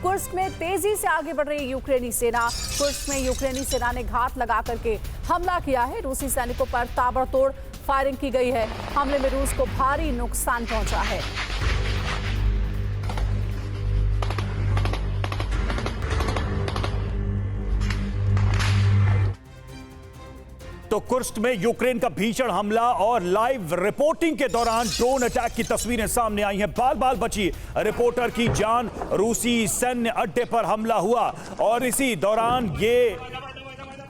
Kursk में तेजी से आगे बढ़ रही यूक्रेनी सेना। कुर्स्क में यूक्रेनी सेना ने घात लगा करके हमला किया है। रूसी सैनिकों पर ताबड़तोड़ फायरिंग की गई है। हमले में रूस को भारी नुकसान पहुंचा है। तो कुर्स्क में यूक्रेन का भीषण हमला और लाइव रिपोर्टिंग के दौरान ड्रोन अटैक की तस्वीरें सामने आई हैं। बाल बाल बची रिपोर्टर की जान। रूसी सैन्य अड्डे पर हमला हुआ और इसी दौरान ये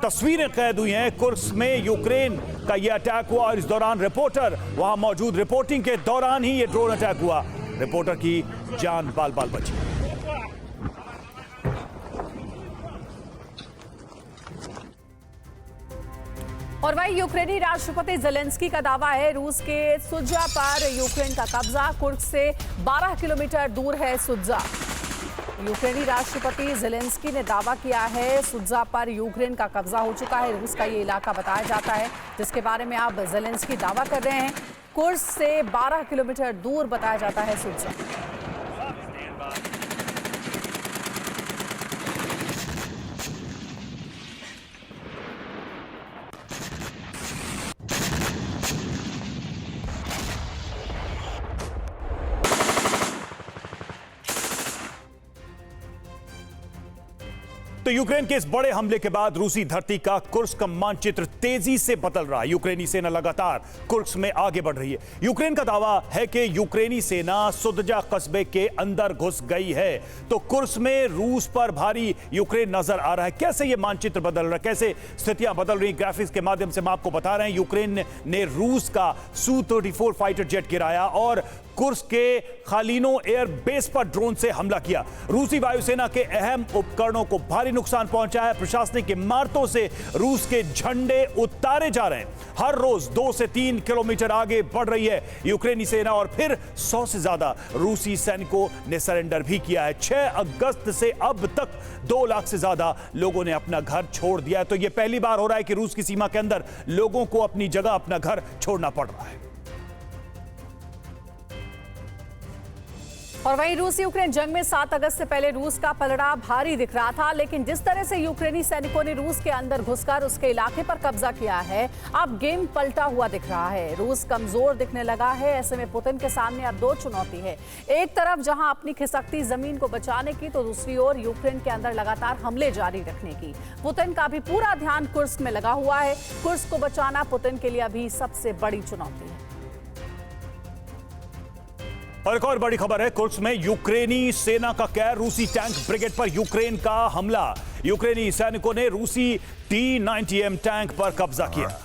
तस्वीरें कैद हुई हैं। कुर्स्क में यूक्रेन का ये अटैक हुआ और इस दौरान रिपोर्टर वहां मौजूद। रिपोर्टिंग के दौरान ही ये ड्रोन अटैक हुआ। रिपोर्टर की जान बाल बाल बची। और वही यूक्रेनी राष्ट्रपति ज़ेलेंस्की का दावा है रूस के सुत्जा पर यूक्रेन का कब्जा। कुर्स्क से 12 किलोमीटर दूर है सुत्जा। यूक्रेनी राष्ट्रपति ज़ेलेंस्की ने दावा किया है सुत्जा पर यूक्रेन का कब्जा हो चुका है। रूस का ये इलाका बताया जाता है जिसके बारे में अब ज़ेलेंस्की दावा कर रहे हैं। कुर्स्क से 12 किलोमीटर दूर बताया जाता है सुत्जा। तो यूक्रेन के इस बड़े हमले के बाद रूसी धरती का कुर्स्क का मानचित्र तेजी से बदल रहा है। यूक्रेनी सेना लगातार कुर्स्क में आगे बढ़ रही है। यूक्रेन का दावा है कि यूक्रेनी सेना सुत्जा कस्बे के अंदर घुस गई है। तो कुर्स्क में रूस पर भारी यूक्रेन नजर आ रहा है। कैसे ये मानचित्र बदल रहा है, कैसे स्थितियां बदल रही, ग्राफिक्स के माध्यम से हम आपको बता रहे हैं। यूक्रेन ने रूस का Su-34 फाइटर जेट गिराया और कुर्स्क के खालिनो एयर बेस पर ड्रोन से हमला किया। रूसी वायुसेना के अहम उपकरणों को भारी नुकसान पहुंचा है। प्रशासनिक इमारतों से रूस के झंडे उतारे जा रहे हैं। हर रोज 2 से 3 किलोमीटर आगे बढ़ रही है यूक्रेनी सेना और फिर 100 से ज्यादा रूसी सैनिकों ने सरेंडर भी किया है। 6 अगस्त से अब तक 2 लाख से ज्यादा लोगों ने अपना घर छोड़ दिया है। तो यह पहली बार हो रहा है कि रूस की सीमा के अंदर लोगों को अपनी जगह, अपना घर छोड़ना पड़ रहा है। और वहीं रूस यूक्रेन जंग में 7 अगस्त से पहले रूस का पलड़ा भारी दिख रहा था, लेकिन जिस तरह से यूक्रेनी सैनिकों ने रूस के अंदर घुसकर उसके इलाके पर कब्जा किया है, अब गेम पलटा हुआ दिख रहा है। रूस कमजोर दिखने लगा है। ऐसे में पुतिन के सामने अब 2 चुनौती है। एक तरफ जहां अपनी खिसकती जमीन को बचाने की, तो दूसरी ओर यूक्रेन के अंदर लगातार हमले जारी रखने की। पुतिन का भी पूरा ध्यान कुर्स्क में लगा हुआ है। कुर्स्क को बचाना पुतिन के लिए अभी सबसे बड़ी चुनौती है। और एक और बड़ी खबर है, कुर्स्क में यूक्रेनी सेना का कहर। रूसी टैंक ब्रिगेड पर यूक्रेन का हमला। यूक्रेनी सैनिकों ने रूसी T-90M टैंक पर कब्जा किया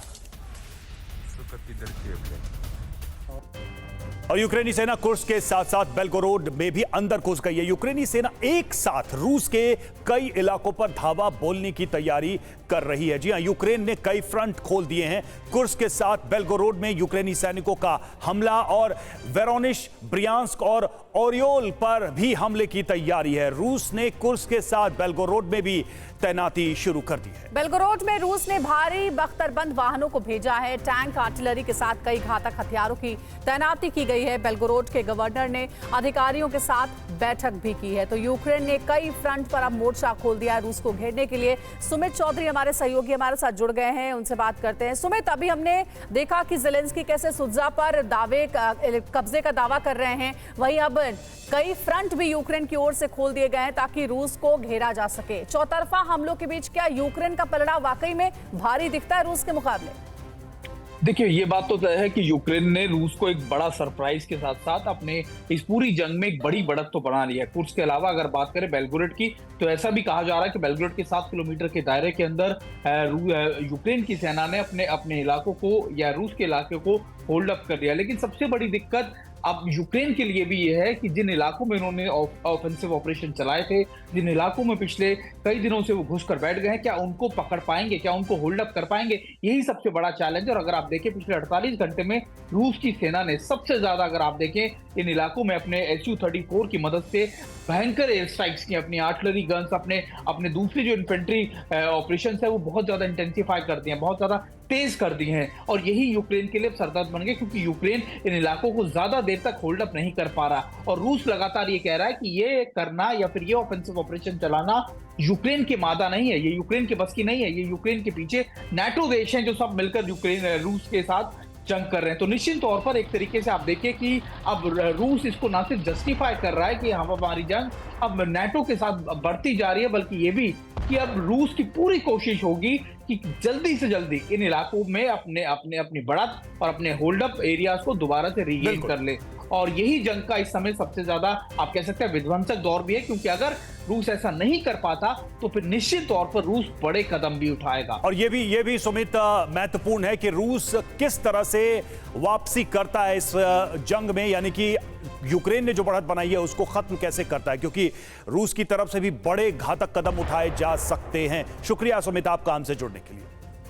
और यूक्रेनी सेना कुर्स्क के साथ साथ बेल्गोरोड में भी अंदर घुस गई है। यूक्रेनी सेना एक साथ रूस के कई इलाकों पर धावा बोलने की तैयारी कर रही है। जी हां, यूक्रेन ने कई फ्रंट खोल दिए हैं। कुर्स्क के साथ बेल्गोरोड में यूक्रेनी सैनिकों का हमला और वेरोनिश, ब्रियांस्क और ओरियोल पर भी हमले की तैयारी है। रूस ने कुर्स्क के साथ बेल्गोरोड में भी तैनाती शुरू कर दी है। बेल्गोरोड में रूस ने भारी बख्तरबंद वाहनों को भेजा है। टैंक, आर्टिलरी के साथ कई घातक हथियारों की तैनाती की गई है। बेल्गोरोड के गवर्नर ने अधिकारियों के साथ बैठक भी की है। तो यूक्रेन ने कई फ्रंट पर अब मोर्चा खोल दिया है रूस को घेरने के लिए। सुमित चौधरी हमारे सहयोगी हमारे साथ जुड़ गए हैं, उनसे बात करते हैं। सुमित, अभी हमने देखा कि ज़ेलेंस्की कैसे सुत्जा पर कब्जे का दावा कर रहे हैं, वहीं अब कई फ्रंट भी यूक्रेन की ओर से खोल दिए गए हैं ताकि रूस को घेरा जा सके। चौतरफा हमलों के बीच क्या यूक्रेन का पलड़ा वाकई में भारी दिखता है रूस के मुकाबले? देखिए, ये बात तो तय है कि यूक्रेन ने रूस को एक बड़ा सरप्राइज के साथ साथ अपने इस पूरी जंग में एक बड़ी बढ़त तो बना ली है। कुर्स्क के अलावा अगर बात करें बेल्गोरोड की, तो ऐसा भी कहा जा रहा है कि बेल्गोरोड के 7 किलोमीटर के दायरे के अंदर यूक्रेन की सेना ने अपने इलाकों को या रूस के इलाके को होल्ड अप कर दिया। लेकिन सबसे बड़ी दिक्कत अब यूक्रेन के लिए भी यह है कि जिन इलाकों में उन्होंने ऑफेंसिव ऑपरेशन चलाए थे, जिन इलाकों में पिछले कई दिनों से वो घुसकर बैठ गए हैं, क्या उनको पकड़ पाएंगे, क्या उनको होल्ड अप कर पाएंगे? यही सबसे बड़ा चैलेंज है। और अगर आप देखें पिछले 48 घंटे में रूस की सेना ने सबसे ज्यादा, अगर आप देखें, इन इलाकों में अपने Su-34 की मदद से भयंकर एयर स्ट्राइक्स की, अपनी आर्टिलरी गन्स, अपने दूसरी जो इन्फेंट्री ऑपरेशन है वो बहुत ज्यादा इंटेंसिफाई कर दिए हैं, बहुत ज्यादा तेज कर दी हैं। और यही यूक्रेन के लिए सरदर्द बन गए, क्योंकि यूक्रेन इन इलाकों को ज्यादा देर तक होल्ड अप नहीं कर पा रहा। और रूस लगातार ये कह रहा है कि ये करना या फिर ये ऑफेंसिव ऑपरेशन चलाना यूक्रेन की मादा नहीं है, ये यूक्रेन के बस की नहीं है। ये यूक्रेन के पीछे नाटो देश हैं जो सब मिलकर रूस के साथ जंग कर रहे हैं। तो निश्चित तौर पर एक तरीके से आप देखिए कि अब रूस इसको ना सिर्फ जस्टिफाई कर रहा है कि हमारी जंग अब नाटो के साथ बढ़ती जा रही है, बल्कि ये भी कि अब रूस की पूरी कोशिश होगी कि जल्दी से जल्दी इन इलाकों में अपनी बढ़त और अपने होल्ड अप एरियाज को दोबारा से रीगेन कर ले। और यही जंग का इस समय सबसे ज्यादा आप कह सकते हैं विध्वंसक दौर भी है, क्योंकि अगर रूस ऐसा नहीं कर पाता तो फिर निश्चित तौर पर रूस बड़े कदम भी उठाएगा। और ये भी सुमित महत्वपूर्ण है कि रूस किस तरह से वापसी करता है इस जंग में, यानी कि यूक्रेन ने जो बढ़त बनाई है उसको खत्म कैसे करता है, क्योंकि रूस की तरफ से भी बड़े घातक कदम उठाए जा सकते हैं। शुक्रिया सुमित आपका हमसे जुड़ने के लिए।